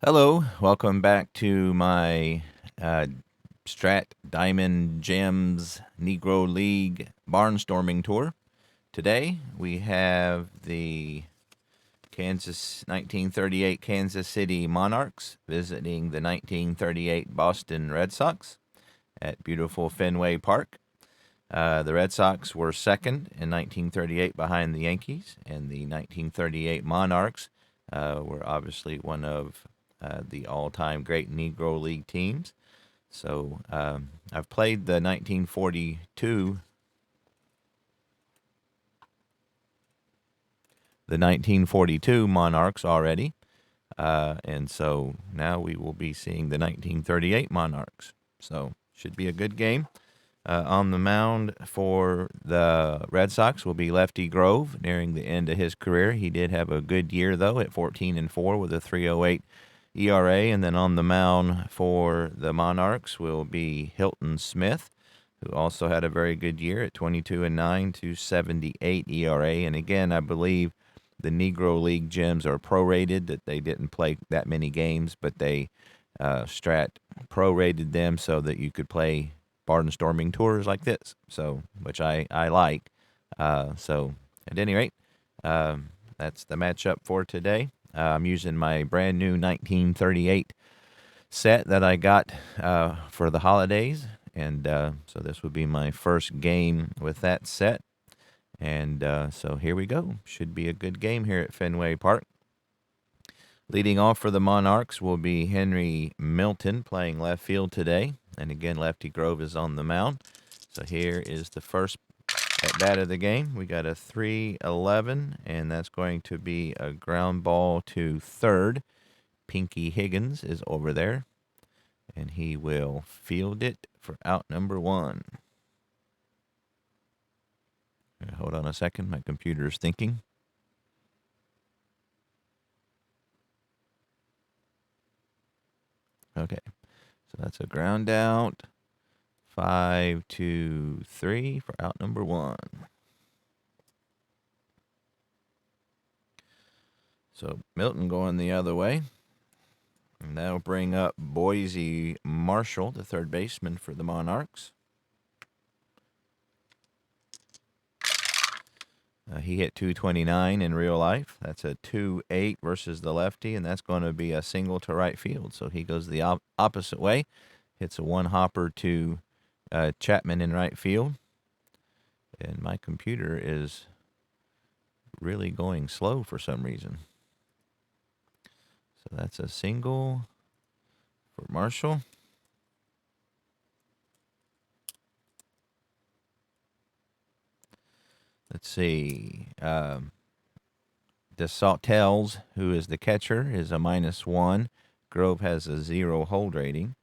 Hello, welcome back to my uh, Strat Diamond Gems Negro League Barnstorming Tour. Today we have the Kansas 1938 Kansas City Monarchs visiting the 1938 Boston Red Sox at beautiful Fenway Park. The Red Sox were second in 1938 behind the Yankees, and the 1938 Monarchs were obviously one of the all-time great Negro League teams. So I've played the 1942 Monarchs already, and so now we will be seeing the 1938 Monarchs. So should be a good game. On the mound for the Red Sox will be Lefty Grove, nearing the end of his career. He did have a good year though, at 14-4 with a 3.08 ERA. And then on the mound for the Monarchs will be Hilton Smith, who also had a very good year at 22-9, 2.78 ERA. And again, I believe the Negro League Gems are prorated, that they didn't play that many games, but they Strat prorated them so that you could play barnstorming tours like this, so which I like. So at any rate, that's the matchup for today. I'm using my brand new 1938 set that I got for the holidays, and so this would be my first game with that set. And so here we go. Should be a good game here at Fenway Park. Leading off for the Monarchs will be Henry Milton, playing left field today. And again, Lefty Grove is on the mound. So here is the first at bat of the game. We got a 3-11, and that's going to be a ground ball to third. Pinky Higgins is over there, and he will field it for out number one. Hold on a second. My computer is thinking. Okay, so that's a ground out. 5-2-3 for out number one. So Milton going the other way. And that'll bring up Boise Marshall, the third baseman for the Monarchs. He hit 229 in real life. That's a 2-8 versus the lefty, and that's going to be a single to right field. So he goes the opposite way, hits a one hopper to Chapman in right field. And my computer is really going slow for some reason. So that's a single for Marshall. Let's see. DeSautel's, who is the catcher, is a -1. Grove has a 0 hold rating.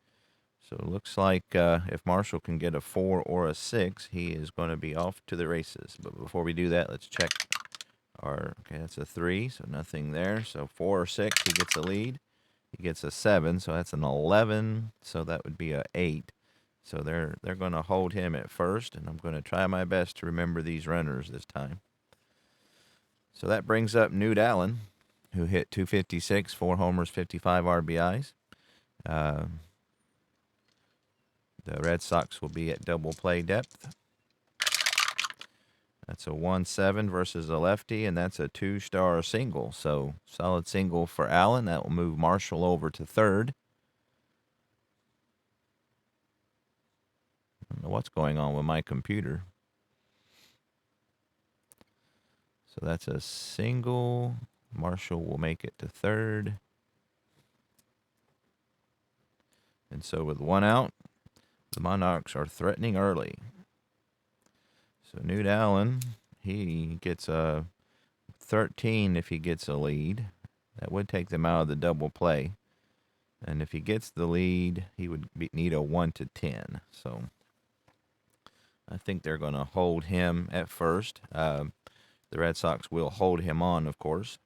So it looks like if Marshall can get a 4 or a 6, he is going to be off to the races. But before we do that, let's check okay, that's a 3, so nothing there. So 4 or 6, he gets a lead. He gets a 7, so that's an 11. So that would be a 8. So they're going to hold him at first, and I'm going to try my best to remember these runners this time. So that brings up Newt Allen, who hit 256, 4 homers, 55 RBIs. The Red Sox will be at double play depth. That's a 1-7 versus a lefty, and that's a 2-star single. So solid single for Allen. That will move Marshall over to third. I don't know what's going on with my computer. So that's a single. Marshall will make it to third. And so with one out, the Monarchs are threatening early. So Newt Allen, he gets a 13 if he gets a lead. That would take them out of the double play. And if he gets the lead, he would need a 1-10. So I think they're going to hold him at first. The Red Sox will hold him on, of course.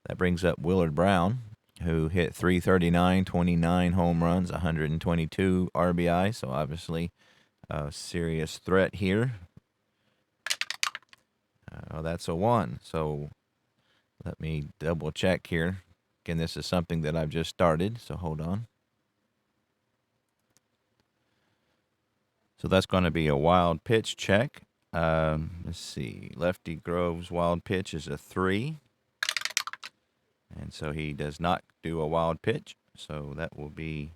That brings up Willard Brown, who hit 339, 29 home runs, 122 RBI. So obviously a serious threat here. That's a 1. So let me double check here. Again, this is something that I've just started, so hold on. So that's going to be a wild pitch check. Let's see. Lefty Grove's wild pitch is a 3. And so he does not do a wild pitch. So that will be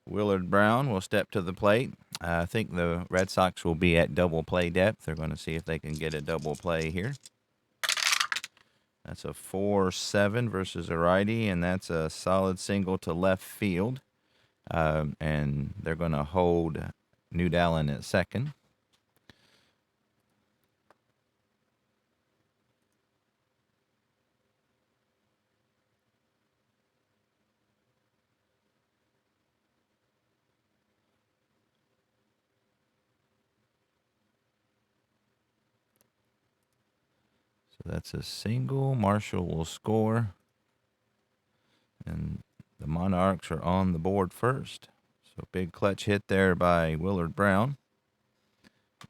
Willard Brown will step to the plate. I think the Red Sox will be at double play depth. They're going to see if they can get a double play here. That's a 4-7 versus a righty, and that's a solid single to left field. And they're going to hold New Allen at second. So that's a single. Marshall will score. And the Monarchs are on the board first. So big clutch hit there by Willard Brown.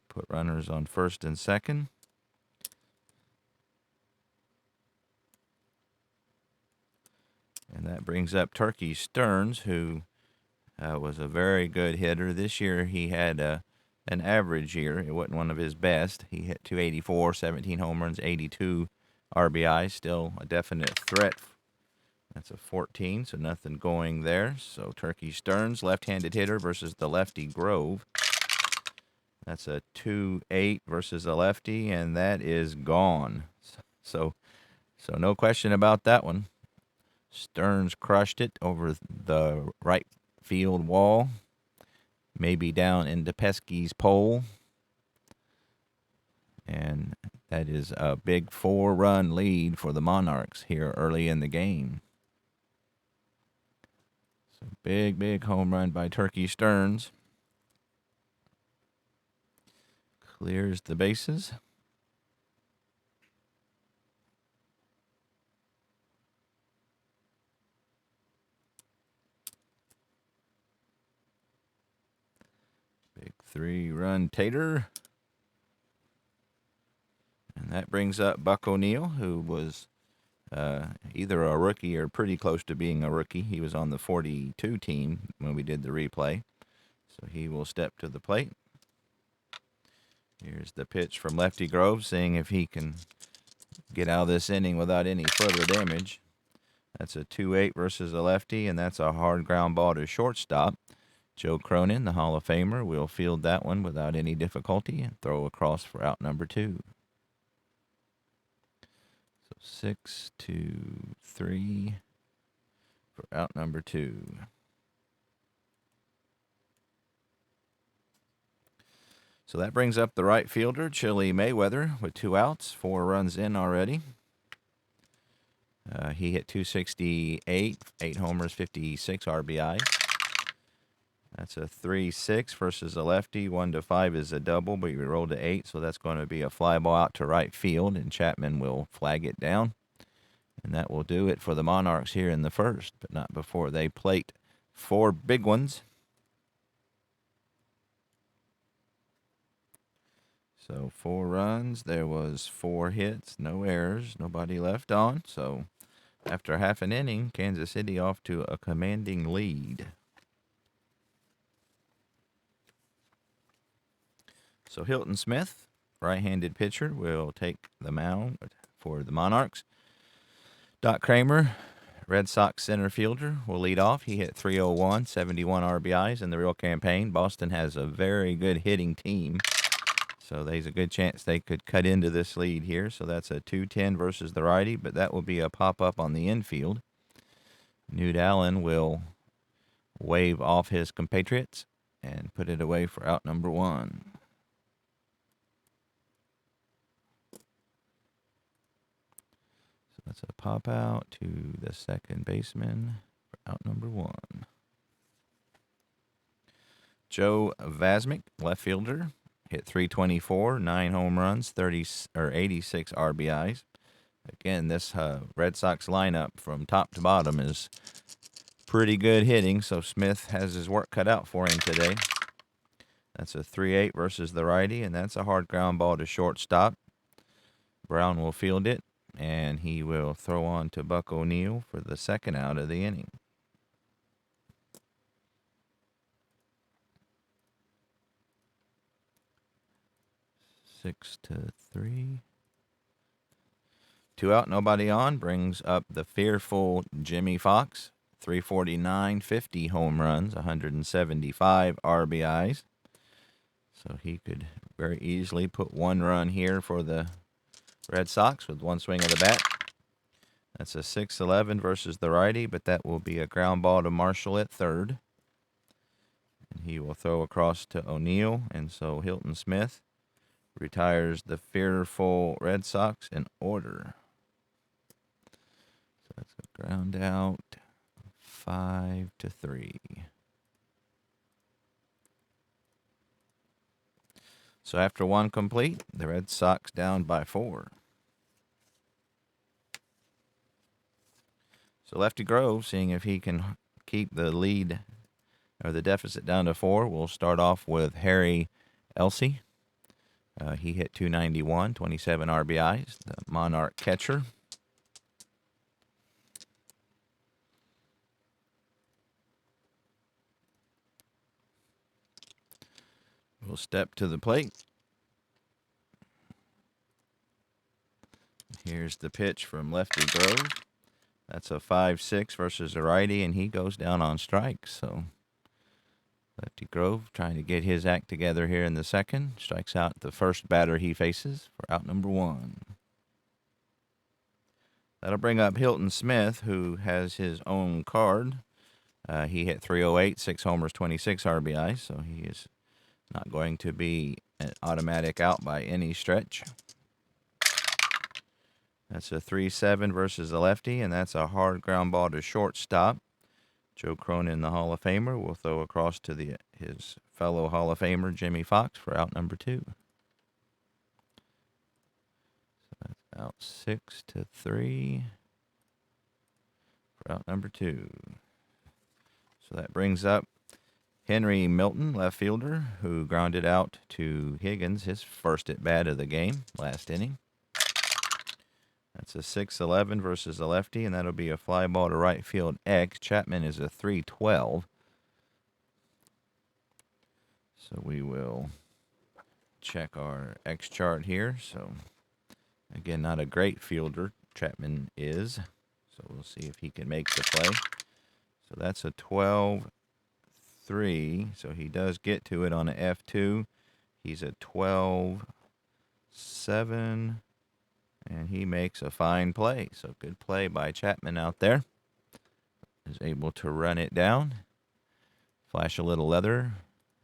Put runners on first and second. And that brings up Turkey Stearns, who was a very good hitter. This year he had an average year. It wasn't one of his best. He hit 284, 17 home runs, 82 RBI. Still a definite threat. That's a 14, so nothing going there. So Turkey Stearns, left-handed hitter versus the lefty Grove. That's a 2-8 versus a lefty, and that is gone. So no question about that one. Stearns crushed it over the right field wall, maybe down into Pesky's pole. And that is a big 4-run lead for the Monarchs here early in the game. So big home run by Turkey Stearns. Clears the bases. Big 3-run tater. And that brings up Buck O'Neill, who was either a rookie or pretty close to being a rookie. He was on the 42 team when we did the replay. So he will step to the plate. Here's the pitch from Lefty Grove, seeing if he can get out of this inning without any further damage. That's a 2-8 versus a lefty, and that's a hard ground ball to shortstop. Joe Cronin, the Hall of Famer, will field that one without any difficulty and throw across for out number 2. So 6-2-3 for out number 2. So that brings up the right fielder, Chili Mayweather, with 2 outs, 4 runs in already. He hit 268, 8 homers, 56 RBI. That's a 3-6 versus a lefty. 1-5 is a double, but you rolled to 8, so that's going to be a fly ball out to right field, and Chapman will flag it down. And that will do it for the Monarchs here in the first, but not before they plate 4 big ones. So 4 runs, there was 4 hits, no errors, nobody left on. So after half an inning, Kansas City off to a commanding lead. So Hilton Smith, right-handed pitcher, will take the mound for the Monarchs. Doc Kramer, Red Sox center fielder, will lead off. He hit 301, 71 RBIs in the real campaign. Boston has a very good hitting team. So there's a good chance they could cut into this lead here. So that's a 2-10 versus the righty, but that will be a pop-up on the infield. New Allen will wave off his compatriots and put it away for out number 1. So that's a pop-out to the second baseman for out number 1. Joe Vasmick, left fielder. Hit 324, 9 home runs, 86 RBIs. Again, this Red Sox lineup from top to bottom is pretty good hitting, so Smith has his work cut out for him today. That's a 3-8 versus the righty, and that's a hard ground ball to shortstop. Brown will field it. And he will throw on to Buck O'Neill for the second out of the inning. 6-3. 2 out, nobody on. Brings up the fearful Jimmy Fox. 349, 50 home runs, 175 RBIs. So he could very easily put 1 run here for the Red Sox with 1 swing of the bat. That's a 6-11 versus the righty, but that will be a ground ball to Marshall at third. And he will throw across to O'Neill, and so Hilton Smith retires the fearful Red Sox in order. So that's a ground out, 5-3. So after 1 complete, the Red Sox down by 4. So Lefty Grove, seeing if he can keep the lead or the deficit down to 4. We'll start off with Harry Elsey. He hit .291, 27 RBIs, the Monarch catcher. We'll step to the plate. Here's the pitch from Lefty Grove. That's a 5-6 versus a righty, and he goes down on strikes. So Lefty Grove trying to get his act together here in the second. Strikes out the first batter he faces for out number 1. That'll bring up Hilton Smith, who has his own card. He hit .308, 6 homers, 26 RBI, so he is not going to be an automatic out by any stretch. That's a 3-7 versus the lefty, and that's a hard ground ball to shortstop. Joe Cronin, the Hall of Famer, will throw across to his fellow Hall of Famer, Jimmy Fox, for out number 2. So that's out 6-3 for out number 2. So that brings up Henry Milton, left fielder, who grounded out to Higgins, his first at bat of the game, last inning. That's a 6-11 versus the lefty, and that'll be a fly ball to right field X. Chapman is a 3-12. So we will check our X chart here. So, again, not a great fielder, Chapman is. So we'll see if he can make the play. So that's a 12-3. So he does get to it on an F2. He's a 12-7. And he makes a fine play. So good play by Chapman out there. Is able to run it down. Flash a little leather.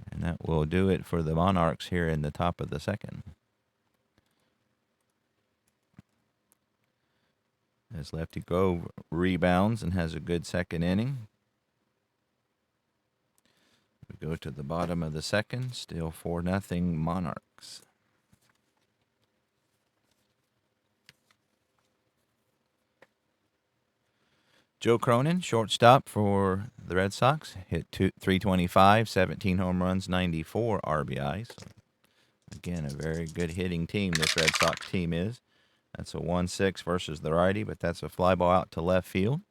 And that will do it for the Monarchs here in the top of the second. As Lefty Grove rebounds and has a good second inning. We go to the bottom of the second. Still 4-0 Monarchs. Joe Cronin, shortstop for the Red Sox, hit 325, 17 home runs, 94 RBIs. Again, a very good hitting team this Red Sox team is. That's a 1-6 versus the righty, but that's a fly ball out to left field.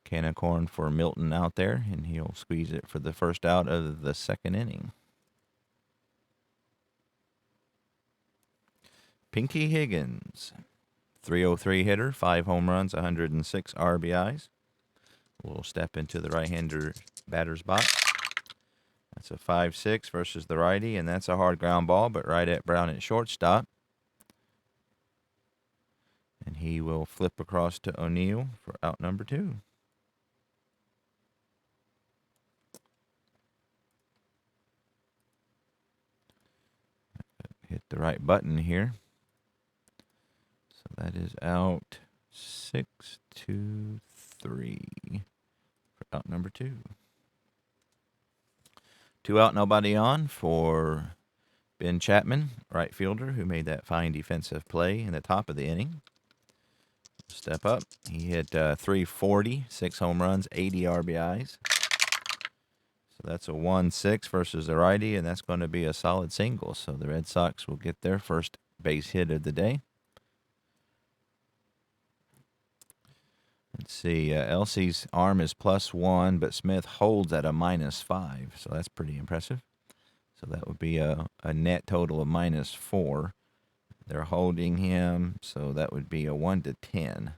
Can of corn for Milton out there, and he'll squeeze it for the first out of the second inning. Pinky Higgins. 303 hitter, 5 home runs, 106 RBIs. We'll step into the right-hander batter's box. That's a 5-6 versus the righty, and that's a hard ground ball, but right at Brown at shortstop. And he will flip across to O'Neill for out number 2. Hit the right button here. That is out 6-3 for out number 2. 2 out, nobody on for Ben Chapman, right fielder, who made that fine defensive play in the top of the inning. Step up. He hit 340, 6 home runs, 80 RBIs. So that's a 1-6 versus the righty, and that's going to be a solid single. So the Red Sox will get their first base hit of the day. Let's see. Elsie's arm is +1, but Smith holds at a -5, so that's pretty impressive. So that would be a net total of -4. They're holding him, so that would be a 1 to 10.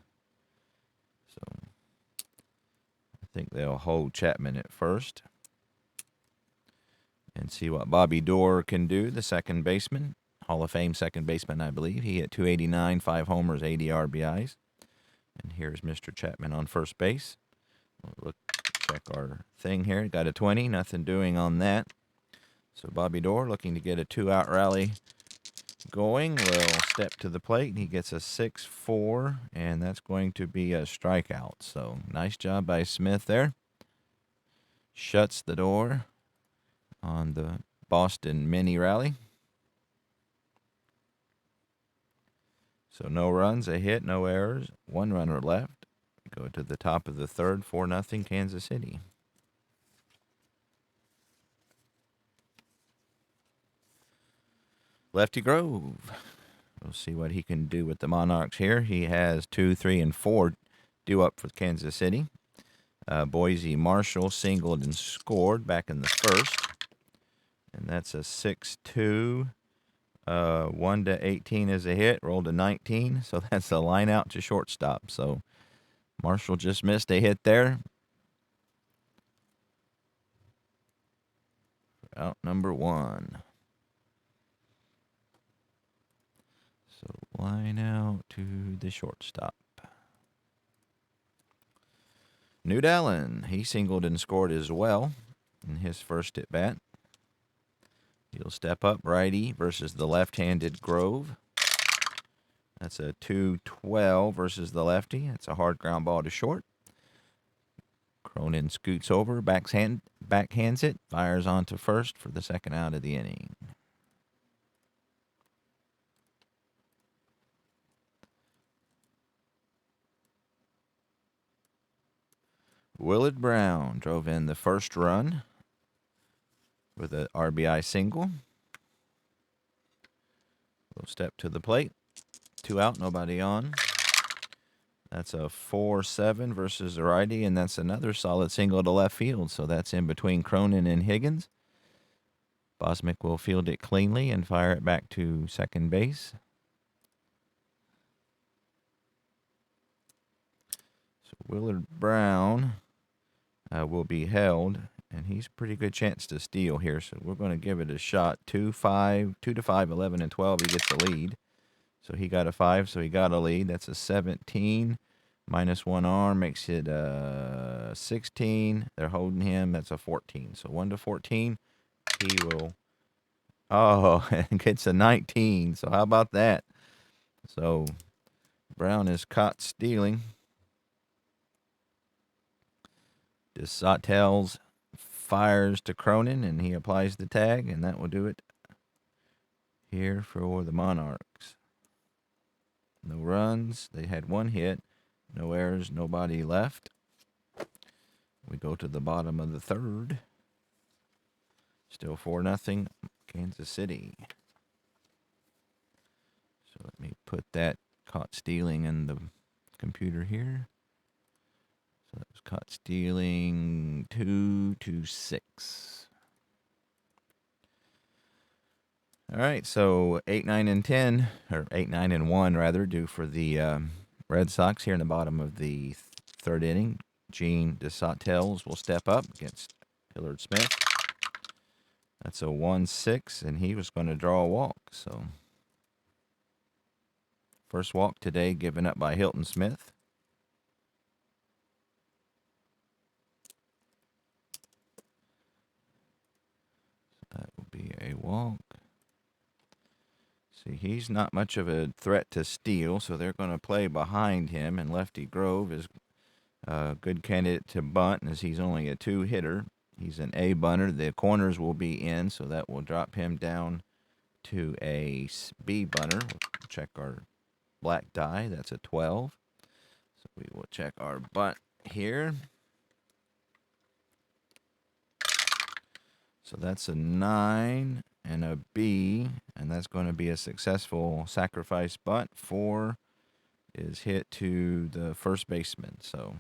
So I think they'll hold Chapman at first. And see what Bobby Doerr can do, the second baseman. Hall of Fame second baseman, I believe. He hit .289, 5 homers, 80 RBIs. And here's Mr. Chapman on first base. We'll check our thing here. Got a 20, nothing doing on that. So Bobby Doerr looking to get a 2-out rally going. Will step to the plate. He gets a 6-4, and that's going to be a strikeout. So nice job by Smith there. Shuts the door on the Boston mini rally. So no runs, a hit, no errors, 1 runner left. Go to the top of the third, 4-0 Kansas City. Lefty Grove. We'll see what he can do with the Monarchs here. He has 2, 3, and 4 due up for Kansas City. Boise Marshall singled and scored back in the first. And that's a 6-2. 1 to 18 is a hit, rolled to 19. So that's a line out to shortstop. So Marshall just missed a hit there. Out number 1. So line out to the shortstop. Newt Allen, he singled and scored as well in his first at bat. He'll step up, righty versus the left-handed Grove. That's a 2-12 versus the lefty. It's a hard ground ball to short. Cronin scoots over, backhands it, fires onto first for the second out of the inning. Willard Brown drove in the first run with an RBI single. We'll step to the plate. 2 out, nobody on. That's a 4-7 versus the righty, and that's another solid single to left field. So that's in between Cronin and Higgins. Bosmic will field it cleanly and fire it back to second base. So Willard Brown will be held, and he's a pretty good chance to steal here. So we're going to give it a shot. 2 to 5, 11, and 12. He gets the lead. So he got a 5, so he got a lead. That's a 17. -1 arm makes it 16. They're holding him. That's a 14. So 1 to 14. He will. Oh, and gets a 19. So how about that? So Brown is caught stealing. DeSautel's fires to Cronin, and he applies the tag, and that will do it here for the Monarchs. No runs. They had 1 hit. No errors. Nobody left. We go to the bottom of the third. Still 4-0 Kansas City. So let me put that caught stealing in the computer here. So that was caught stealing 2 to 6. All right, so 8, 9, and 10, or 8, 9, and 1 rather, due for the Red Sox here in the bottom of the third inning. Gene DeSautel will step up against Hillard Smith. That's a 1-6, and he was going to draw a walk. So first walk today given up by Hilton Smith. So that will be a walk. See, he's not much of a threat to steal, so they're going to play behind him, and Lefty Grove is a good candidate to bunt, as he's only a 2-hitter. He's an A bunter. The corners will be in, so that will drop him down to a B bunter. We'll check our black die. That's a 12. So we will check our bunt here. So that's a 9 and a B, and that's going to be a successful sacrifice bunt for is hit to the first baseman. So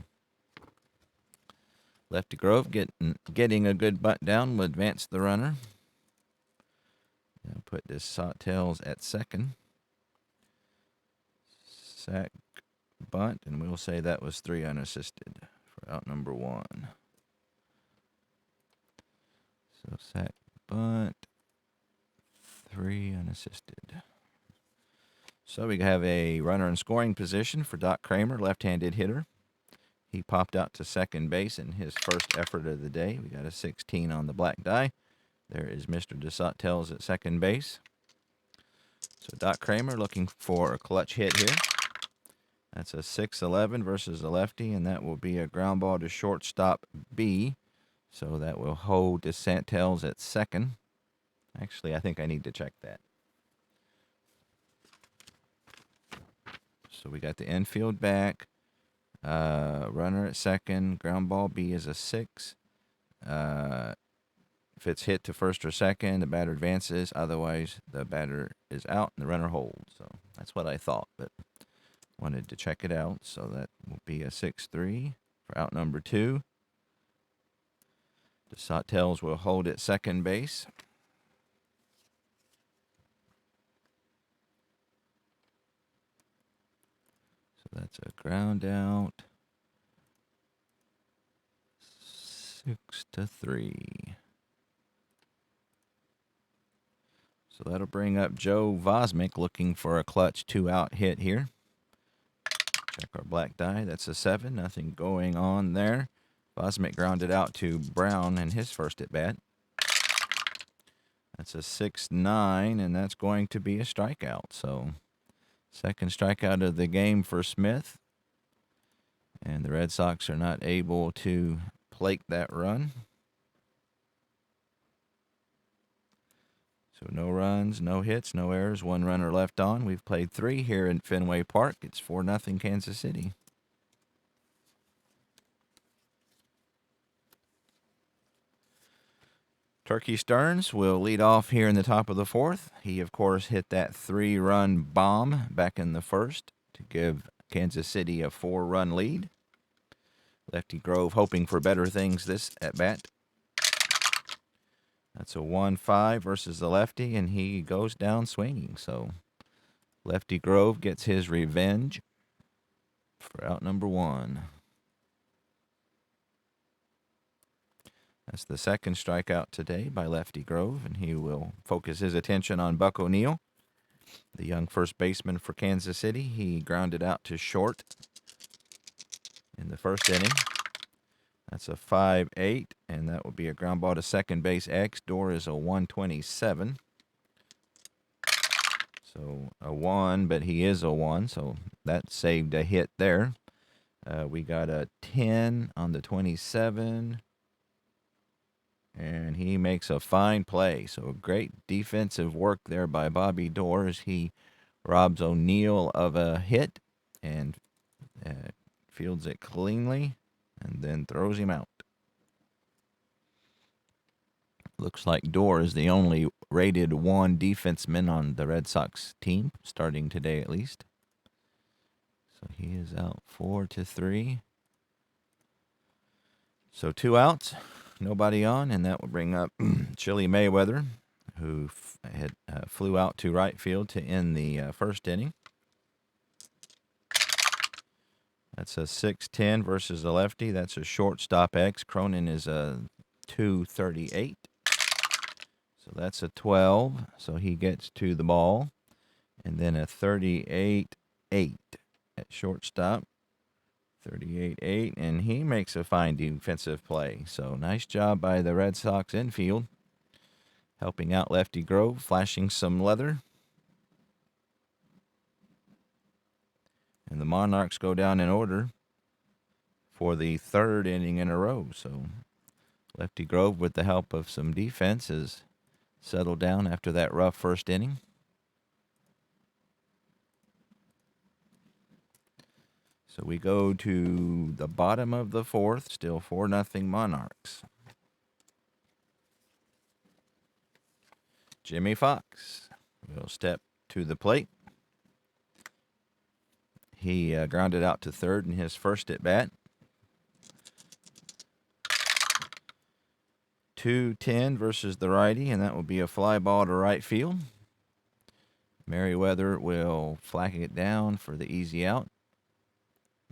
Lefty Grove getting a good bunt down will advance the runner. Now put this Sawtells at second. Sack, bunt, and we'll say that was 3 unassisted for out number 1. So sack, bunt, 3 unassisted. So we have a runner in scoring position for Doc Kramer, left-handed hitter. He popped out to second base in his first effort of the day. We got a 16 on the black die. There is Mr. DeSautells at second base. So Doc Kramer looking for a clutch hit here. That's a 6-11 versus a lefty, and that will be a ground ball to shortstop B. So that will hold DeSautells at second. Actually, I think I need to check that. So we got the infield back. Runner at second. Ground ball B is a 6. If it's hit to first or second, the batter advances. Otherwise, the batter is out and the runner holds. So that's what I thought, but wanted to check it out. So that will be a 6-3 for out number 2. The Sawtells will hold at second base. So that's a ground out. 6-3. So that'll bring up Joe Vosmick looking for a clutch 2-out hit here. Check our black die. That's a 7. Nothing going on there. Vosmick grounded out to Brown in his first at bat. That's a 6-9, and that's going to be a strikeout. So second strikeout of the game for Smith. And the Red Sox are not able to plate that run. So no runs, no hits, no errors, 1 runner left on. We've played 3 here in Fenway Park. It's 4-0 Kansas City. Turkey Stearns will lead off here in the top of the 4th. He, of course, hit that 3-run bomb back in the first to give Kansas City a 4-run lead. Lefty Grove hoping for better things this at-bat. That's a 1-5 versus the lefty, and he goes down swinging. So Lefty Grove gets his revenge for out number 1. That's the second strikeout today by Lefty Grove, and he will focus his attention on Buck O'Neill, the young first baseman for Kansas City. He grounded out to short in the first inning. That's a 5-8, and that will be a ground ball to second base X. Door is a 127. So a 1, but he is a 1, so that saved a hit there. We got a 10 on the 27. And he makes a fine play. So great defensive work there by Bobby Dorr as he robs O'Neill of a hit and fields it cleanly and then throws him out. Looks like Dorr is the only rated 1 defenseman on the Red Sox team, starting today at least. So he is out 4-3. So 2 outs. Nobody on, and that will bring up Chili Mayweather, who flew out to right field to end the first inning. That's a 6-10 versus a lefty. That's a shortstop X. Cronin is a 238. So that's a 12. So he gets to the ball. And then a 38-8 at shortstop. 38-8, and he makes a fine defensive play. So nice job by the Red Sox infield, helping out Lefty Grove, flashing some leather. And the Monarchs go down in order for the 3rd inning in a row. So Lefty Grove, with the help of some defense, has settled down after that rough first inning. So we go to the bottom of the 4th, still 4-0 Monarchs. Jimmy Fox will step to the plate. He grounded out to third in his first at bat. 2-10 versus the righty, and that will be a fly ball to right field. Merriweather will flag it down for the easy out.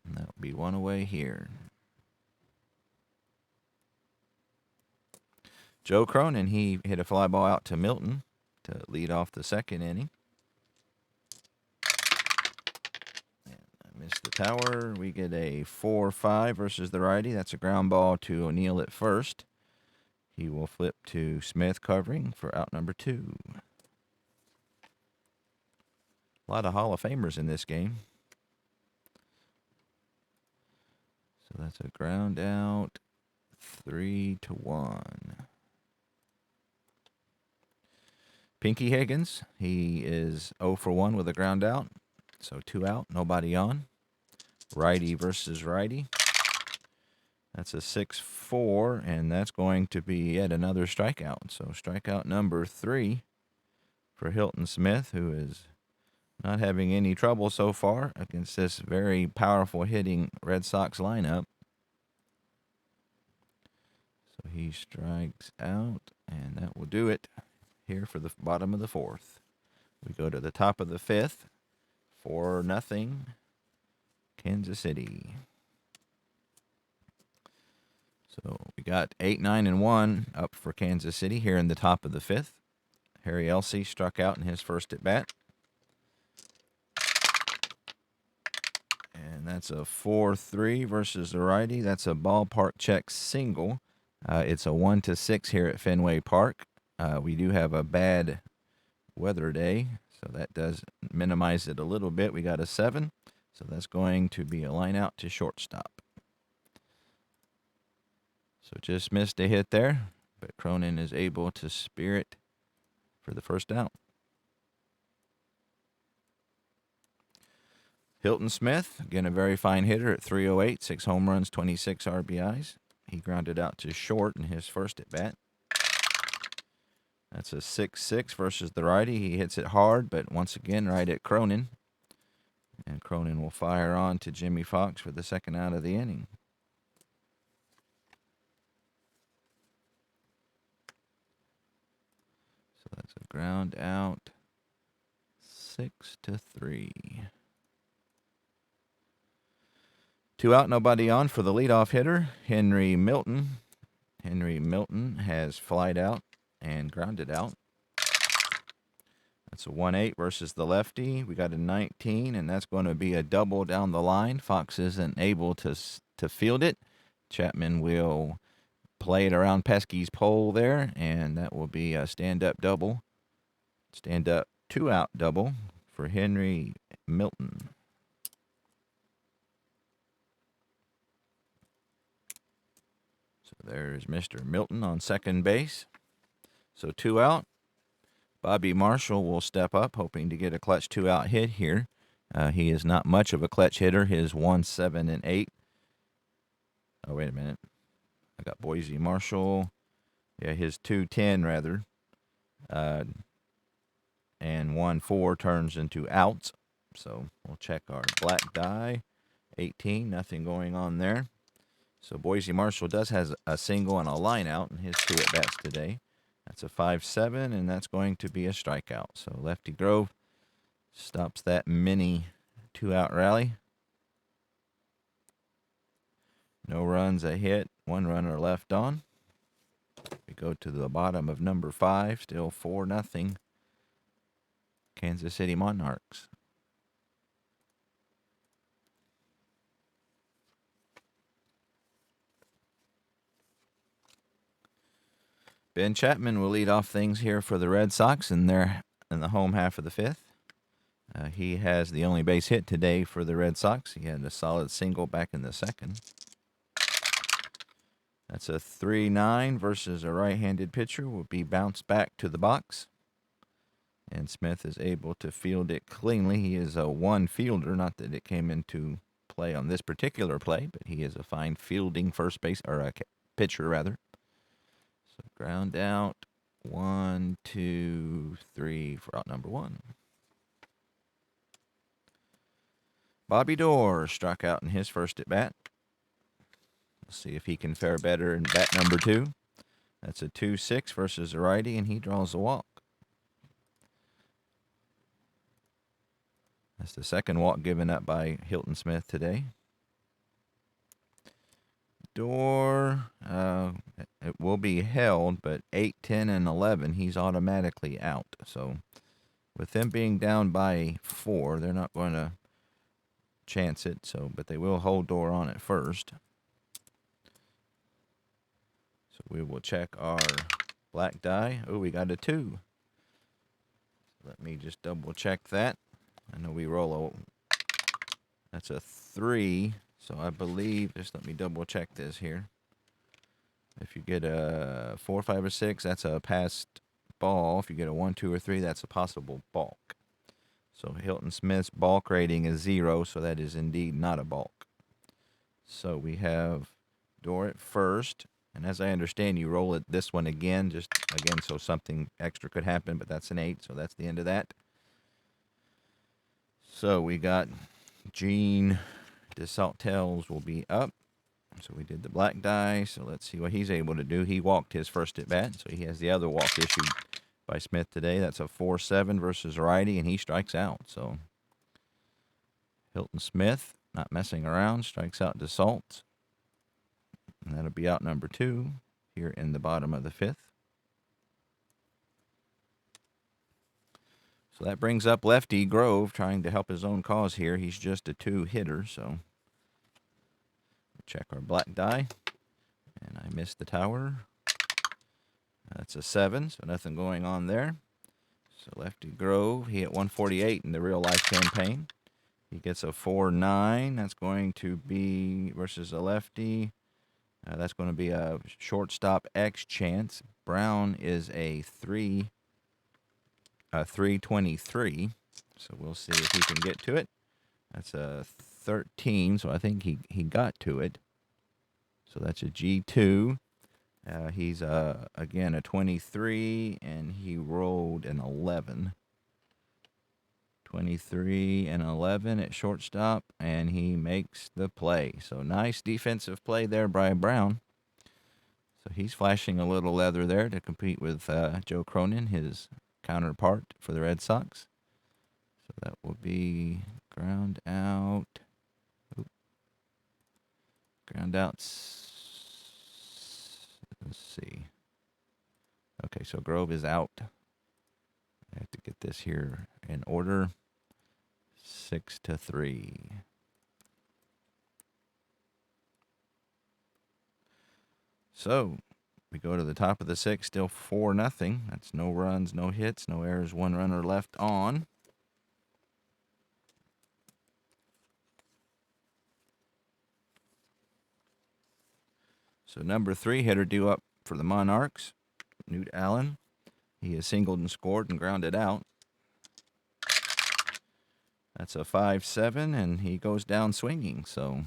And that will be one away here. Joe Cronin, he hit a fly ball out to Milton to lead off the second inning. And I missed the tower. We get a 4-5 versus the righty. That's a ground ball to O'Neill at first. He will flip to Smith covering for out number 2. A lot of Hall of Famers in this game. So that's a ground out, 3-1. Pinky Higgins, he is 0 for 1 with a ground out. So 2 out, nobody on. Righty versus righty. That's a 6-4, and that's going to be yet another strikeout. So strikeout number 3 for Hilton Smith, who is not having any trouble so far against this very powerful hitting Red Sox lineup. So he strikes out, and that will do it here for the bottom of the 4th. We go to the top of the 5th. 4-0, Kansas City. So we got 8, 9, and 1 up for Kansas City here in the top of the 5th. Harry Elsey struck out in his first at bat. And that's a 4-3 versus the righty. That's a ballpark check single. It's a 1-6 here at Fenway Park. We do have a bad weather day, so that does minimize it a little bit. We got a 7, so that's going to be a line out to shortstop. So just missed a hit there, but Cronin is able to spear it for the first out. Hilton Smith, again a very fine hitter at 308, 6 home runs, 26 RBIs. He grounded out to short in his first at bat. That's a 6-6 versus the righty. He hits it hard, but once again right at Cronin. And Cronin will fire on to Jimmy Fox for the second out of the inning. So that's a ground out, 6-3. 2 out, nobody on for the leadoff hitter, Henry Milton. Henry Milton has flied out and grounded out. That's a 1-8 versus the lefty. We got a 19, and that's going to be a double down the line. Fox isn't able to field it. Chapman will play it around Pesky's pole there, and that will be a stand-up double. Stand-up 2-out double for Henry Milton. So there's Mr. Milton on second base. So 2 out. Bobby Marshall will step up, hoping to get a clutch 2-out hit here. He is not much of a clutch hitter. His 1, 7, and 8. Oh, wait a minute. I got Boise Marshall. Yeah, his 2-10 rather. And 1-4 turns into outs. So we'll check our black die. 18, nothing going on there. So Boise Marshall does has a single and a line out in his 2 at-bats today. That's a 5-7, and that's going to be a strikeout. So Lefty Grove stops that mini 2-out rally. No runs, a hit, 1 runner left on. We go to the bottom of number 5, still 4-0. Kansas City Monarchs. Ben Chapman will lead off things here for the Red Sox in the home half of the 5th. He has the only base hit today for the Red Sox. He had a solid single back in the 2nd. That's a 3-9 versus a right-handed pitcher. Will be bounced back to the box. And Smith is able to field it cleanly. He is a 1 fielder, not that it came into play on this particular play, but he is a fine fielding first base, or a pitcher rather. So ground out, 1, 2, 3 for out number 1. Bobby Dorr struck out in his first at bat. We'll see if he can fare better in bat number 2. That's a 2-6 versus a righty, and he draws a walk. That's the second walk given up by Hilton Smith today. Dorr, it will be held, but 8, 10, and 11, he's automatically out. So with them being down by 4, they're not going to chance it. So, but they will hold Dorr on it first. So we will check our black die. Oh, we got a 2. Let me just double check that. I know we roll that's a 3. So I believe, just let me double check this here. If you get a 4, 5, or 6, that's a passed ball. If you get a 1, 2, or 3, that's a possible balk. So Hilton Smith's balk rating is 0, so that is indeed not a balk. So we have Dorr at first. And as I understand, you roll it this one again, so something extra could happen, but that's an 8, so that's the end of that. So we got Gene DeSaltels will be up. So we did the black die, so let's see what he's able to do. He walked his first at bat, so he has the other walk issued by Smith today. That's a 4-7 versus righty, and he strikes out. So Hilton Smith, not messing around, strikes out DeSalt. And that'll be out number 2 here in the bottom of the 5th. So that brings up lefty Grove trying to help his own cause here. He's just a 2 hitter, so check our black die. And I missed the tower. That's a 7, so nothing going on there. So lefty Grove, he hit 148 in the real life campaign. He gets a 4-9. That's going to be versus a lefty. That's going to be a shortstop X chance. Brown is a 323. So we'll see if he can get to it. That's a 13, so I think he got to it. So that's a G2. He's, again, a 23, and he rolled an 11. 23 and 11 at shortstop, and he makes the play. So nice defensive play there by Brown. So he's flashing a little leather there to compete with Joe Cronin, his counterpart for the Red Sox. So that will be ground out. Ground out. Let's see. Okay, so Grove is out. I have to get this here in order. 6-3. So we go to the top of the 6th, still 4-0. That's no runs, no hits, no errors, 1 runner left on. So number 3 hitter due up for the Monarchs, Newt Allen. He has singled and scored and grounded out. That's a 5-7, and he goes down swinging. So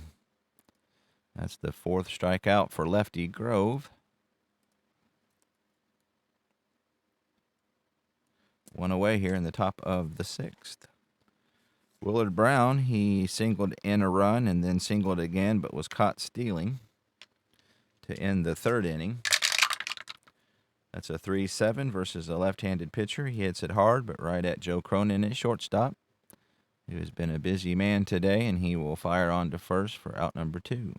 that's the 4th strikeout for lefty Grove. 1 away here in the top of the 6th. Willard Brown, he singled in a run and then singled again, but was caught stealing to end the 3rd inning. That's a 3-7 versus a left-handed pitcher. He hits it hard, but right at Joe Cronin at shortstop, who has been a busy man today, and he will fire on to first for out number 2.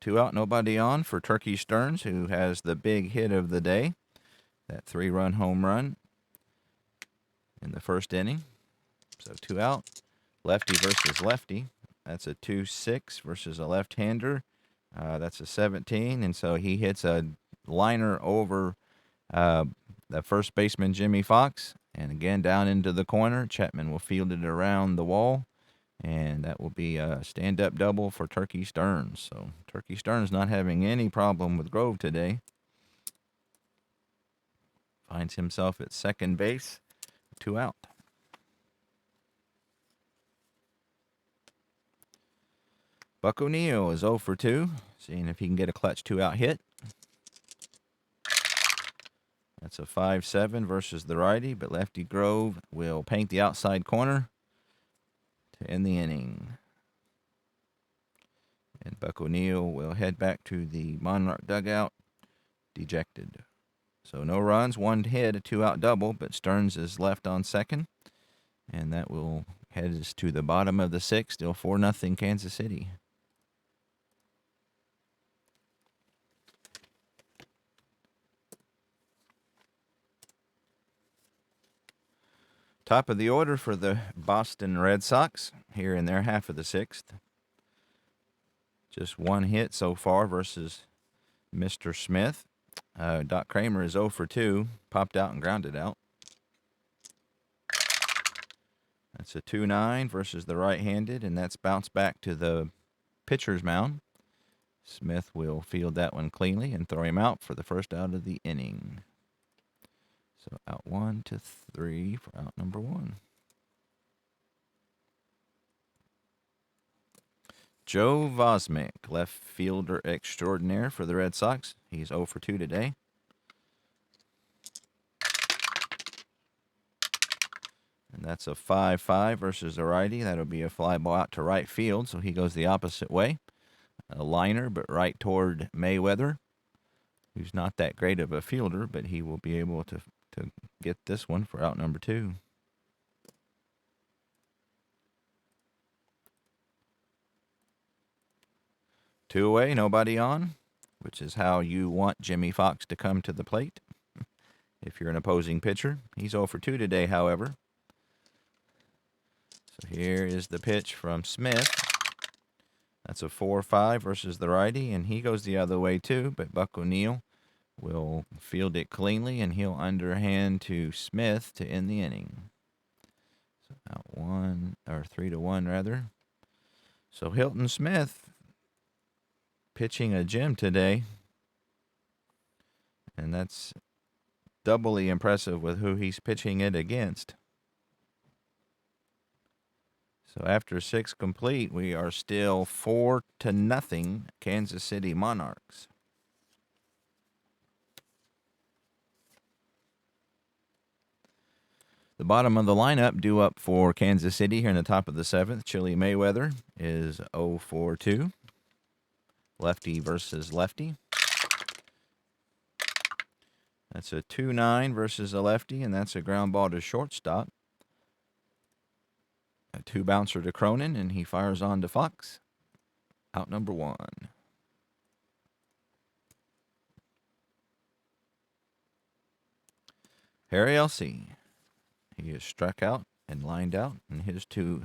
Two out, nobody on for Turkey Stearns, who has the big hit of the day. That 3-run home run in the 1st inning. So 2 out. Lefty versus lefty. That's a 2-6 versus a left-hander. That's a 17, and so he hits a liner over the first baseman, Jimmy Fox. And again, down into the corner. Chapman will field it around the wall. And that will be a stand-up double for Turkey Stearns. So Turkey Stearns not having any problem with Grove today. Finds himself at second base. 2 out. Buck O'Neil is 0 for 2. Seeing if he can get a clutch 2-out hit. That's That's a 5-7 versus the righty, but lefty Grove will paint the outside corner to end the inning. And Buck O'Neill will head back to the Monarch dugout, dejected. So no runs, 1 hit, a 2-out double, but Stearns is left on second. And that will head us to the bottom of the 6th, still 4-0 Kansas City. Top of the order for the Boston Red Sox here in their half of the 6th. Just 1 hit so far versus Mr. Smith. Doc Kramer is 0 for 2, popped out and grounded out. That's a 2-9 versus the right-handed, and that's bounced back to the pitcher's mound. Smith will field that one cleanly and throw him out for the first out of the inning. So out 1 to 3 for out number 1. Joe Vosmick, left fielder extraordinaire for the Red Sox. He's 0 for 2 today. And that's a 5-5 versus the righty. That'll be a fly ball out to right field, so he goes the opposite way. A liner, but right toward Mayweather, who's not that great of a fielder, but he will be able to get this one for out number 2. Two away, nobody on, which is how you want Jimmy Fox to come to the plate if you're an opposing pitcher. He's 0 for 2 today, however. So here is the pitch from Smith. That's a 4-5 versus the righty, and he goes the other way too, but Buck O'Neill will field it cleanly, and he'll underhand to Smith to end the inning. So out 3-1 rather. So Hilton Smith pitching a gem today, and that's doubly impressive with who he's pitching it against. So after 6 complete, we are still 4-0 Kansas City Monarchs. The bottom of the lineup due up for Kansas City here in the top of the 7th. Chili Mayweather is 0 for 2. Lefty versus lefty. That's a 2-9 versus a lefty, and that's a ground ball to shortstop. A 2-bouncer to Cronin, and he fires on to Fox. Out number 1. Harry Elsey. He is struck out and lined out in his 2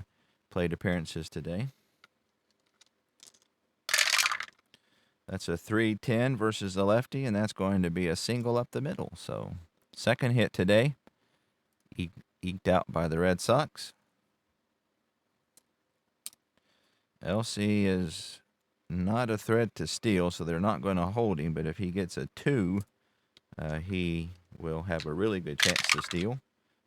plate appearances today. That's a 3-10 versus the lefty, and that's going to be a single up the middle. So, second hit today, eked out by the Red Sox. Elsey is not a threat to steal, so they're not going to hold him. But if he gets a 2, he will have a really good chance to steal.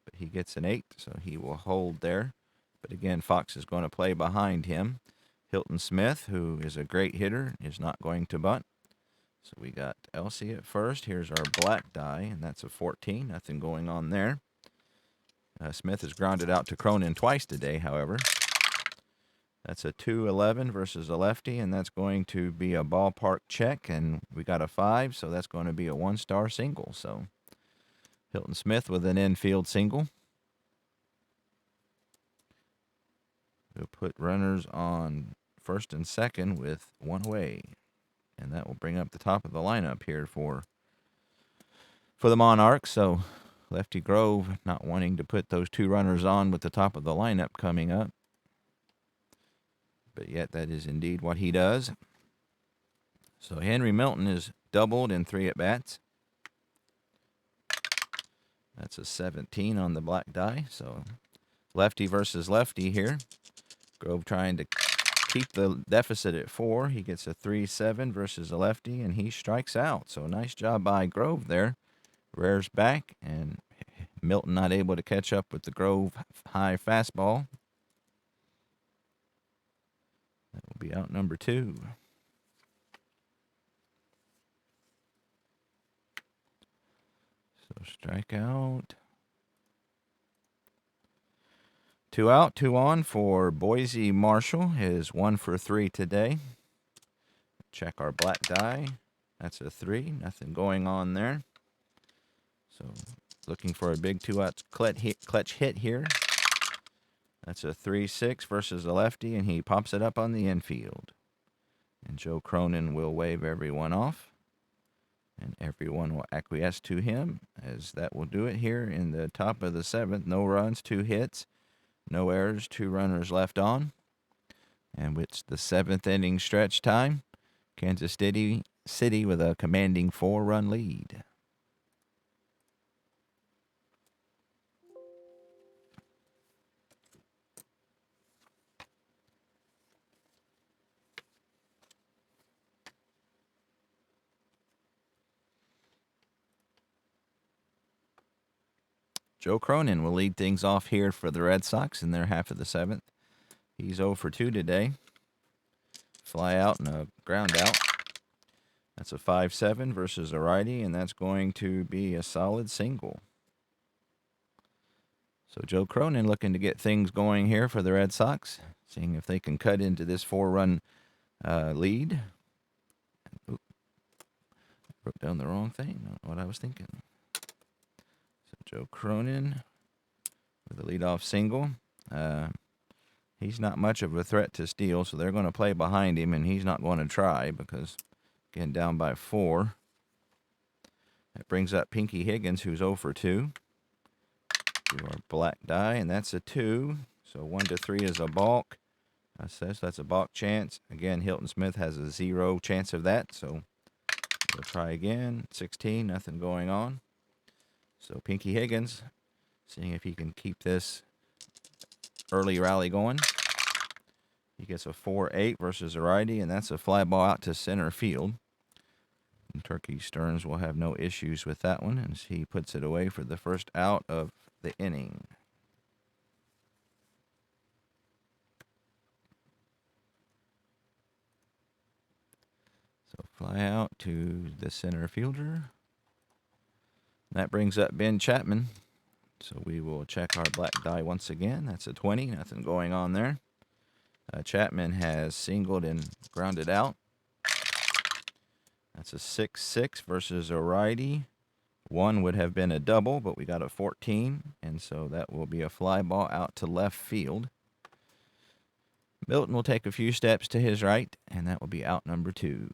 But he gets an 8, so he will hold there. But again, Fox is going to play behind him. Hilton Smith, who is a great hitter, is not going to bunt. So we got Elsey at first. Here's our black die, and that's a 14. Nothing going on there. Smith has grounded out to Cronin twice today, however. That's a 2-11 versus a lefty, and that's going to be a ballpark check, and we got a 5, so that's going to be a 1-star single. So Hilton Smith with an infield single. We'll put runners on first and second with 1 away, and that will bring up the top of the lineup here for the Monarchs. So Lefty Grove not wanting to put those 2 runners on with the top of the lineup coming up. But yet that is indeed what he does. So Henry Milton is doubled in 3 at-bats. That's a 17 on the black die. So lefty versus lefty here. Grove trying to keep the deficit at 4. He gets a 3-7 versus a lefty, and he strikes out. So nice job by Grove there. Rears back, and Milton not able to catch up with the Grove high fastball. That will be out number 2. So strikeout. 2 out, 2 on for Boise Marshall. His 1 for 3 today. Check our black die. That's a 3. Nothing going on there. So looking for a big 2-out clutch hit here. That's a 3-6 versus a lefty, and he pops it up on the infield. And Joe Cronin will wave everyone off. And everyone will acquiesce to him, as that will do it here in the top of the 7th. No runs, 2 hits, no errors, 2 runners left on. And it's the 7th inning stretch time. Kansas City with a commanding 4-run lead. Joe Cronin will lead things off here for the Red Sox in their half of the 7th. He's 0 for 2 today. Fly out and a ground out. That's a 5-7 versus a righty, and that's going to be a solid single. So Joe Cronin looking to get things going here for the Red Sox, seeing if they can cut into this 4-run lead. Oop, wrote down the wrong thing, not what I was thinking. So Joe Cronin with a leadoff single. He's not much of a threat to steal, so they're going to play behind him, and he's not going to try because, again, down by 4. That brings up Pinky Higgins, who's 0 for 2. Do our black die, and that's a 2. So 1 to 3 is a balk. That's a balk chance. Again, Hilton Smith has a 0 chance of that, so we'll try again. 16, nothing going on. So Pinky Higgins, seeing if he can keep this early rally going. He gets a 4-8 versus a righty, and that's a fly ball out to center field. And Turkey Stearns will have no issues with that one as he puts it away for the first out of the inning. So fly out to the center fielder. That brings up Ben Chapman. So we will check our black die once again. That's a 20. Nothing going on there. Chapman has singled and grounded out. That's a 6-6 versus a righty. 1 would have been a double, but we got a 14, and so that will be a fly ball out to left field. Milton will take a few steps to his right, and that will be out number 2.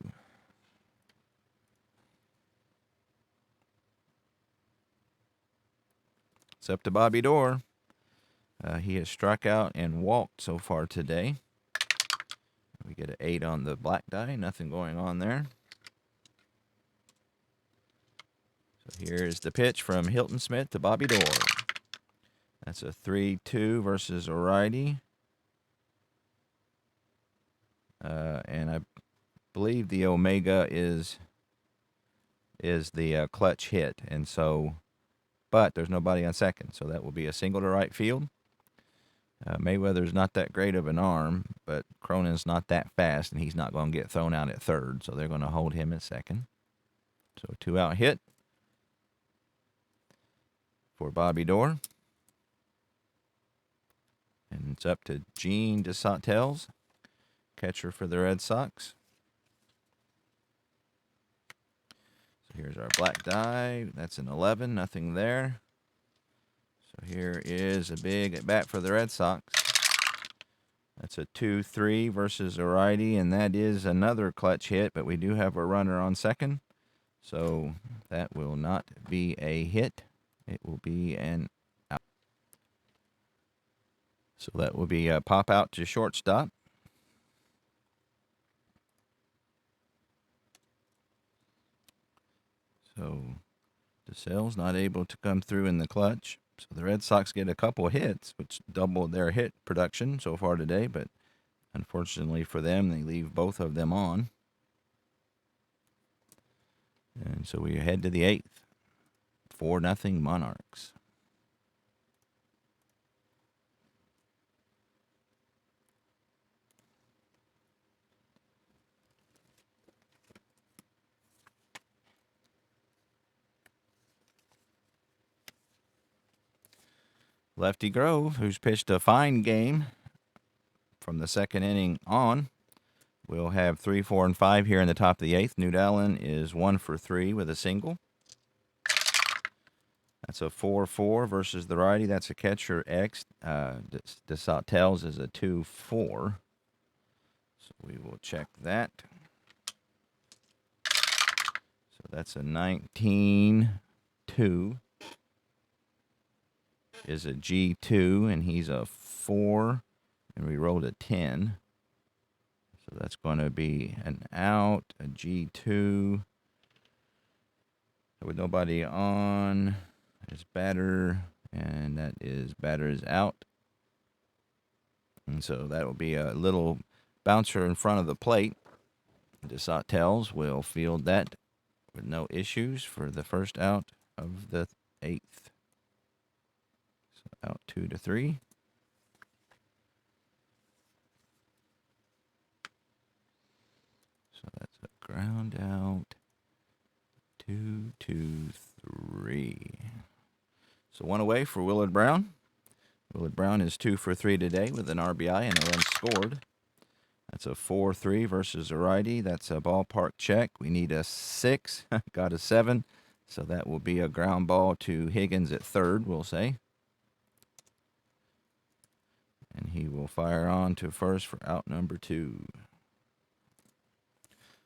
It's up to Bobby Doerr. He has struck out and walked so far today. We get an 8 on the black die. Nothing going on there. So here's the pitch from Hilton Smith to Bobby Doerr. That's a 3-2 versus a righty. And I believe the Omega is the clutch hit. And so, but there's nobody on second. So that will be a single to right field. Mayweather's not that great of an arm, but Cronin's not that fast, and he's not going to get thrown out at third, so they're going to hold him at second. So 2-out hit for Bobby Doerr. And it's up to Gene DeSantis, catcher for the Red Sox. So here's our black die. That's an 11, nothing there. So here is a big at bat for the Red Sox. That's a 2-3 versus a righty, and that is another clutch hit, but we do have a runner on second. So that will not be a hit. It will be an out. So that will be a pop out to shortstop. So DeSantis not able to come through in the clutch. So the Red Sox get a couple of hits, which doubled their hit production so far today, but unfortunately for them, they leave both of them on. And so we head to the 8th. 4-0 Monarchs. Lefty Grove, who's pitched a fine game from the second inning on, will have 3, 4, and 5 here in the top of the 8th. New Allen is 1 for 3 with a single. That's a 4-4 versus the righty. That's a catcher X. DeSautel's is a 2-4. So we will check that. So that's a 19-2. Is a G2, and he's a 4, and we rolled a 10. So that's going to be an out, a G2. With nobody on, is batter, and that is batter is out. And so that will be a little bouncer in front of the plate. DeSautel's will field that with no issues for the first out of the 8th. So out 2-3. So that's a ground out. 2-2-3. So one away for Willard Brown. Willard Brown is 2 for 3 today with an RBI and a run scored. That's a 4-3 versus a righty. That's a ballpark check. We need a 6. Got a 7. So that will be a ground ball to Higgins at third, we'll say. And he will fire on to first for out number 2.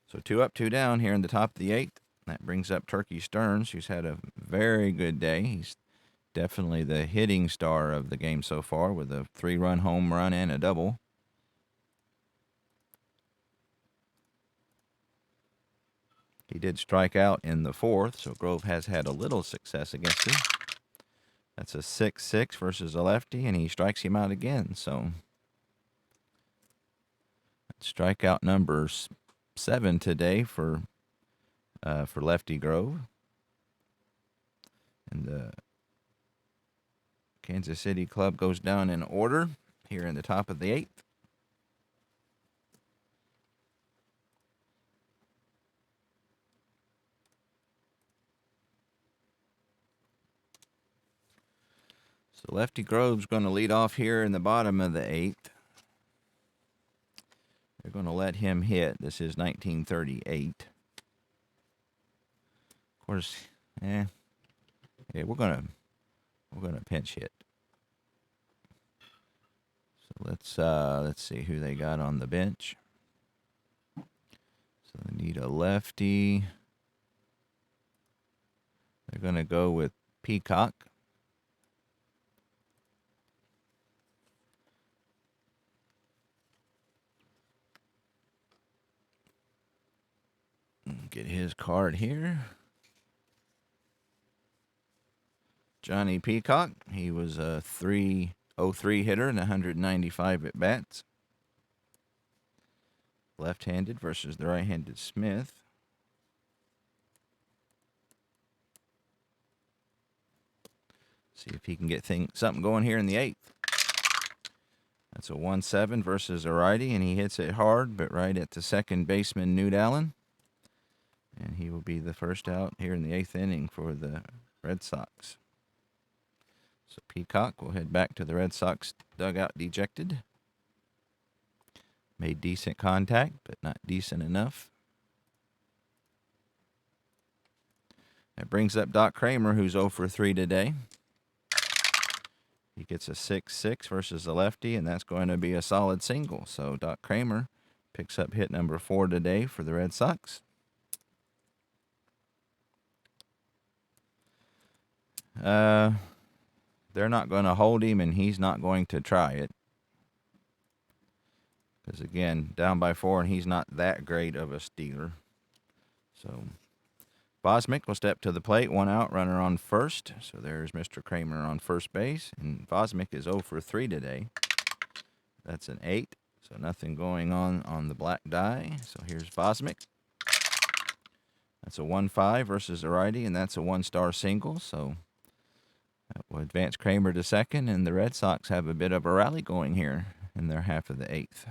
So 2 up, 2 down here in the top of the 8th. That brings up Turkey Stearns, who's had a very good day. He's definitely the hitting star of the game so far with a 3-run home run and a double. He did strike out in the 4th, so Grove has had a little success against him. That's a 6-6 versus a lefty, and he strikes him out again. So strikeout number 7 today for Lefty Grove. And the Kansas City club goes down in order here in the top of the 8th. So Lefty Grove's going to lead off here in the bottom of the 8th. They're going to let him hit. This is 1938. Of course, yeah, we're gonna pinch hit. So let's see who they got on the bench. So they need a lefty. They're going to go with Peacock. Get his card here. Johnny Peacock. He was a 303 hitter and 195 at bats. Left-handed versus the right-handed Smith. See if he can get something going here in the 8th. That's a 1-7 versus a righty, and he hits it hard, but right at the second baseman, New Allen. And he will be the first out here in the 8th inning for the Red Sox. So Peacock will head back to the Red Sox dugout dejected. Made decent contact, but not decent enough. That brings up Doc Kramer, who's 0 for 3 today. He gets a 6-6 versus a lefty, and that's going to be a solid single. So Doc Kramer picks up hit number 4 today for the Red Sox. They're not going to hold him, and he's not going to try it. Because, again, down by 4, and he's not that great of a stealer. So Bosmic will step to the plate. 1 out, runner on first. So there's Mr. Kramer on first base. And Bosmic is 0 for 3 today. That's an 8. So nothing going on the black die. So here's Bosmic. That's a 1-5 versus a righty, and that's a 1-star single. So that will advance Kramer to second, and the Red Sox have a bit of a rally going here in their half of the 8th.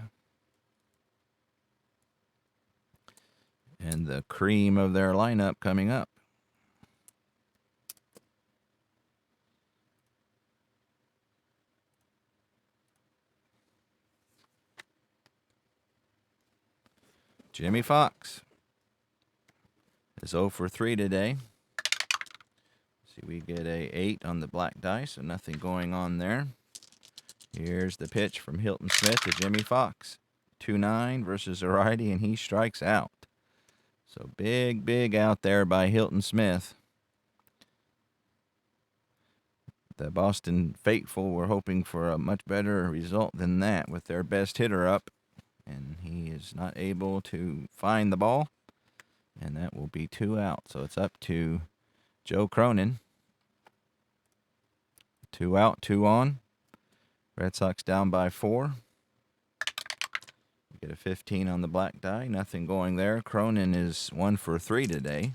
And the cream of their lineup coming up. Jimmy Fox is 0 for 3 today. See, we get a 8 on the black dice, so nothing going on there. Here's the pitch from Hilton Smith to Jimmy Fox. 2-9 versus a righty, and he strikes out. So big out there by Hilton Smith. The Boston faithful were hoping for a much better result than that with their best hitter up, and he is not able to find the ball, and that will be 2 out. So it's up to Joe Cronin. 2 out, 2 on. Red Sox down by 4. Get a 15 on the black die. Nothing going there. Cronin is 1 for 3 today.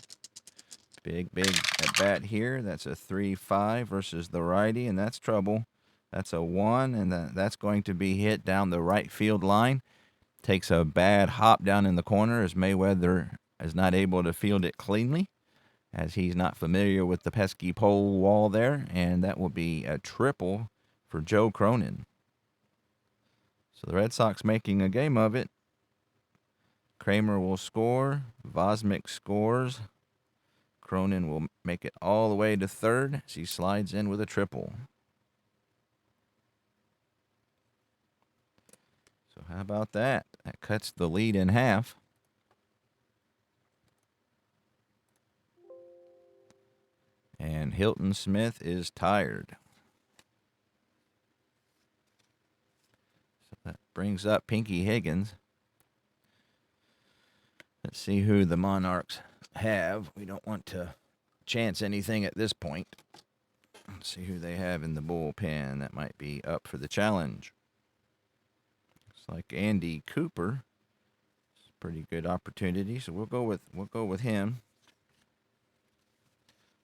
Big at bat here. That's a 3-5 versus the righty, and that's trouble. That's a 1, and that's going to be hit down the right field line. Takes a bad hop down in the corner as Mayweather is not able to field it cleanly, as he's not familiar with the pesky pole wall there, and that will be a triple for Joe Cronin. So the Red Sox making a game of it. Kramer will score. Vosmick scores. Cronin will make it all the way to third as he slides in with a triple. So how about that? That cuts the lead in half. And Hilton Smith is tired. So that brings up Pinky Higgins. Let's see who the Monarchs have. We don't want to chance anything at this point. Let's see who they have in the bullpen that might be up for the challenge. Looks like Andy Cooper. It's a pretty good opportunity, so we'll go with him.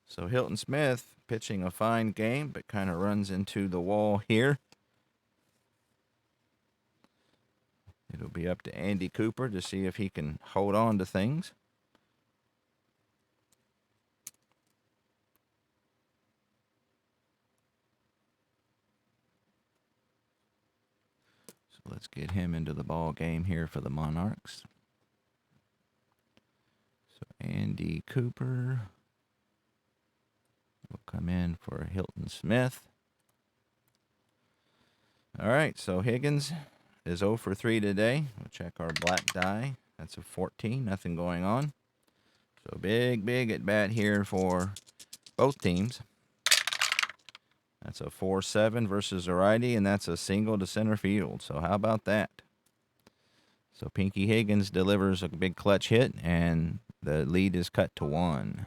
So Hilton Smith pitching a fine game, but kind of runs into the wall here. It'll be up to Andy Cooper to see if he can hold on to things. So let's get him into the ball game here for the Monarchs. So Andy Cooper will come in for Hilton Smith. All right, so Higgins is 0 for 3 today. We'll check our black die. That's a 14, nothing going on. So big at bat here for both teams. That's a 4-7 versus a righty, and that's a single to center field. So how about that? So Pinky Higgins delivers a big clutch hit, and the lead is cut to 1.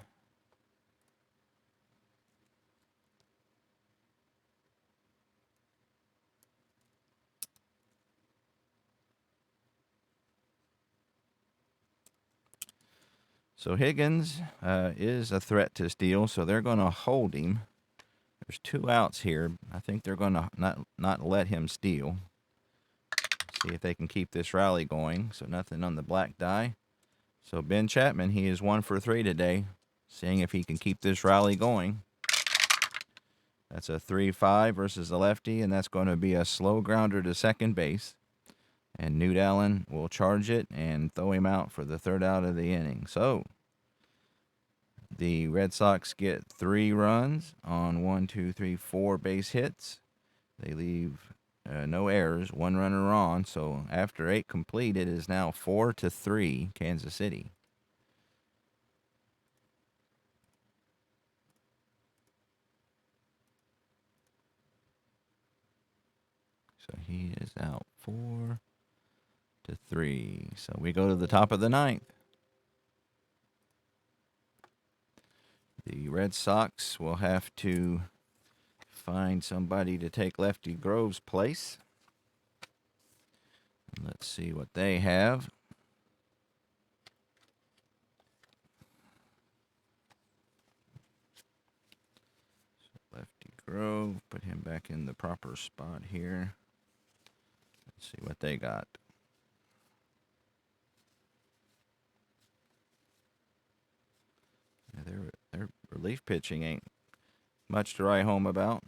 So Higgins is a threat to steal, so they're going to hold him. There's 2 outs here. I think they're going to not let him steal. See if they can keep this rally going. So nothing on the black die. So Ben Chapman, he is 1 for 3 today, seeing if he can keep this rally going. That's a 3-5 versus the lefty, and that's going to be a slow grounder to second base. And Newt Allen will charge it and throw him out for the 3rd out of the inning. So the Red Sox get 3 runs on 4 base hits. They leave no errors, 1 runner on. So after 8 complete, it is now 4-3 Kansas City. So he is out 4-3. So we go to the top of the 9th. The Red Sox will have to find somebody to take Lefty Grove's place. Let's see what they have. So Lefty Grove, put him back in the proper spot here. Let's see what they got. Yeah, their relief pitching ain't much to write home about.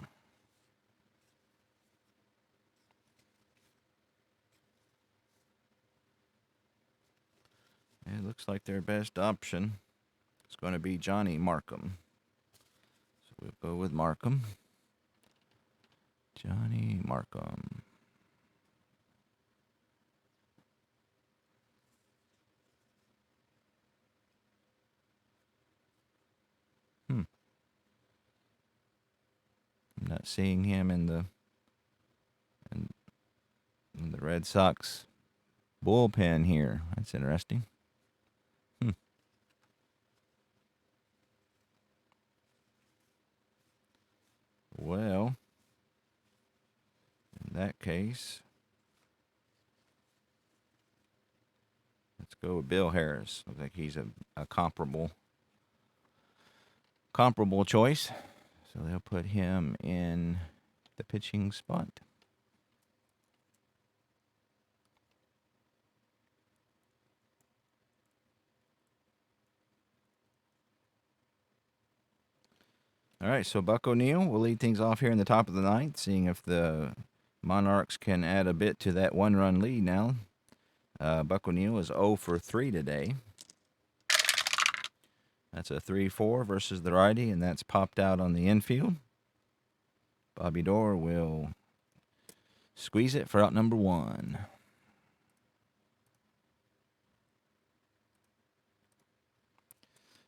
It looks like their best option is going to be Johnny Markham. So we'll go with Markham. Johnny Markham. I'm not seeing him in the Red Sox bullpen here. That's interesting. Well, in that case, let's go with Bill Harris. Looks like he's a comparable choice. So they'll put him in the pitching spot. All right, so Buck O'Neil will lead things off here in the top of the ninth, seeing if the Monarchs can add a bit to that one-run lead now. Buck O'Neil is 0 for 3 today. That's a 3-4 versus the righty, and that's popped out on the infield. Bobby Dorr will squeeze it for out number 1.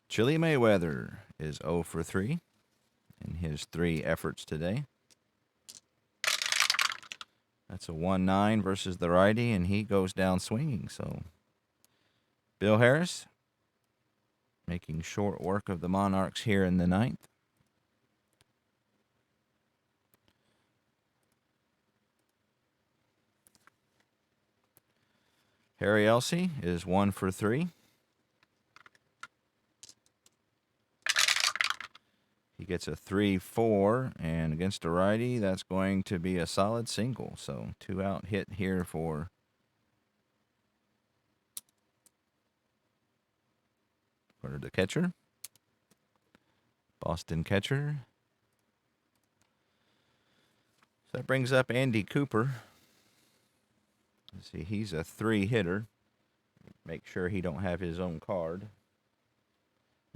Chili Mayweather is 0 for 3 in his 3 efforts today. That's a 1-9 versus the righty, and he goes down swinging. So Bill Harris making short work of the Monarchs here in the ninth. Harry Elsey is 1 for 3. He gets a 3-4, and against a righty, that's going to be a solid single. So 2-out hit here for the catcher, Boston catcher. So that brings up Andy Cooper. Let's see, he's a 3 hitter. Make sure he don't have his own card.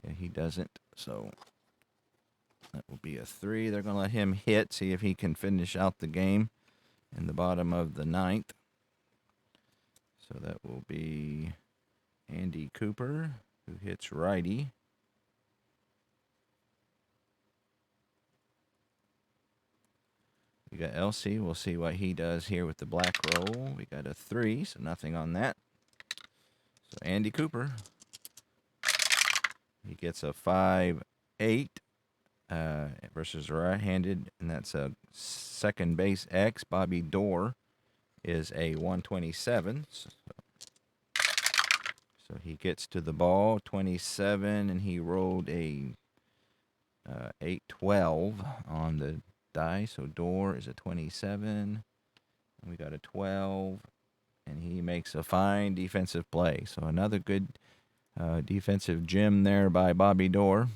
Yeah, he doesn't. So that will be a 3. They're going to let him hit, see if he can finish out the game in the bottom of the ninth. So that will be Andy Cooper, who hits righty. We got Elsey. We'll see what he does here with the black roll. We got a 3, so nothing on that. So Andy Cooper, he gets a 5-8 versus right-handed, and that's a second base X. Bobby Dorr is a 127. So he gets to the ball, 27, and he rolled a 8-12 on the die. So Dorr is a 27, and we got a 12, and he makes a fine defensive play. So another good defensive gem there by Bobby Dorr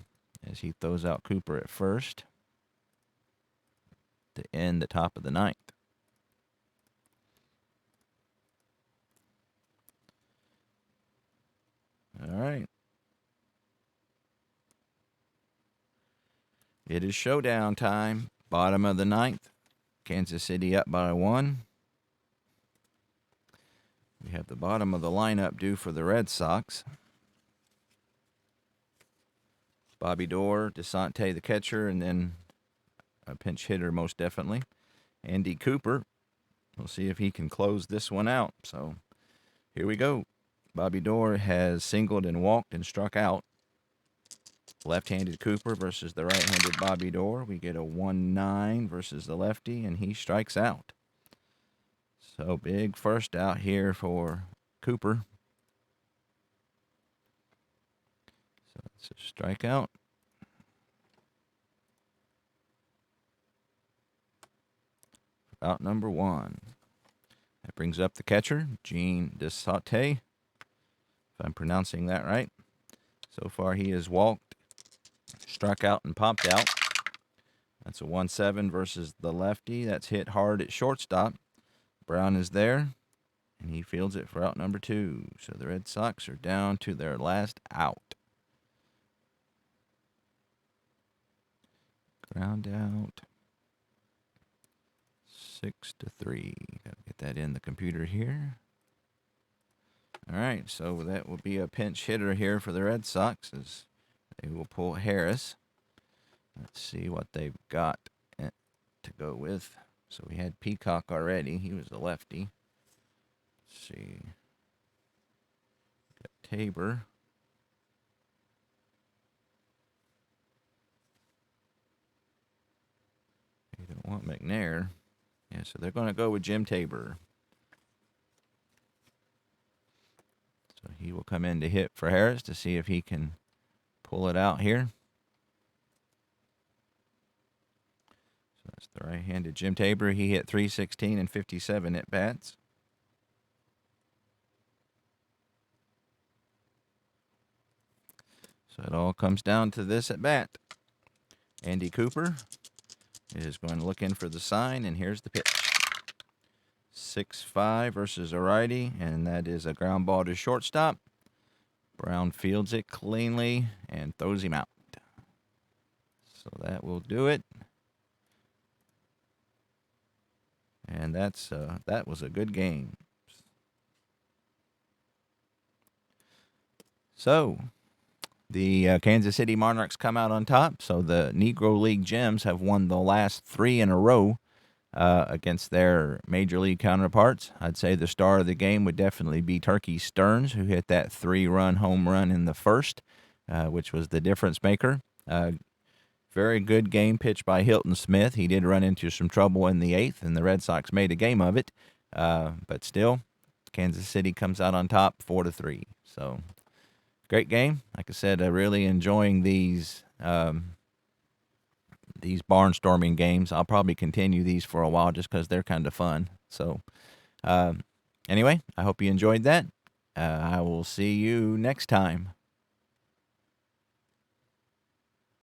as he throws out Cooper at first to end the top of the ninth. All right. It is showdown time. Bottom of the ninth. Kansas City up by 1. We have the bottom of the lineup due for the Red Sox. Bobby Dorr, DeSante the catcher, and then a pinch hitter most definitely. Andy Cooper. We'll see if he can close this one out. So here we go. Bobby Dorr has singled and walked and struck out. Left-handed Cooper versus the right-handed Bobby Dorr. We get a 1-9 versus the lefty, and he strikes out. So big first out here for Cooper. So it's a strikeout. Out number 1. That brings up the catcher, Gene DeSante, if I'm pronouncing that right. So far he has walked, struck out, and popped out. That's a 1-7 versus the lefty. That's hit hard at shortstop. Brown is there. And he fields it for out number 2. So the Red Sox are down to their last out. Ground out. 6-3. Gotta get that in the computer here. All right, so that will be a pinch hitter here for the Red Sox as they will pull Harris. Let's see what they've got to go with. So we had Peacock already. He was a lefty. Let's see. Got Tabor. They don't want McNair. Yeah, so they're going to go with Jim Tabor. So he will come in to hit for Harris to see if he can pull it out here. So that's the right-handed Jim Tabor. He hit .316 and 57 at bats. So it all comes down to this at bat. Andy Cooper is going to look in for the sign, and here's the pitch. 6-5 versus a righty, and that is a ground ball to shortstop. Brown fields it cleanly and throws him out. So that will do it. And that was a good game. So the Kansas City Monarchs come out on top. So the Negro League Gems have won the last 3 in a row against their major league counterparts. I'd say the star of the game would definitely be Turkey Stearns, who hit that 3-run home run in the first, which was the difference maker. Very good game pitched by Hilton Smith. He did run into some trouble in the 8th, and the Red Sox made a game of it. But still, Kansas City comes out on top 4-3. So great game. Like I said, really enjoying these barnstorming games. I'll probably continue these for a while just because they're kind of fun. So anyway, I hope you enjoyed that. I will see you next time.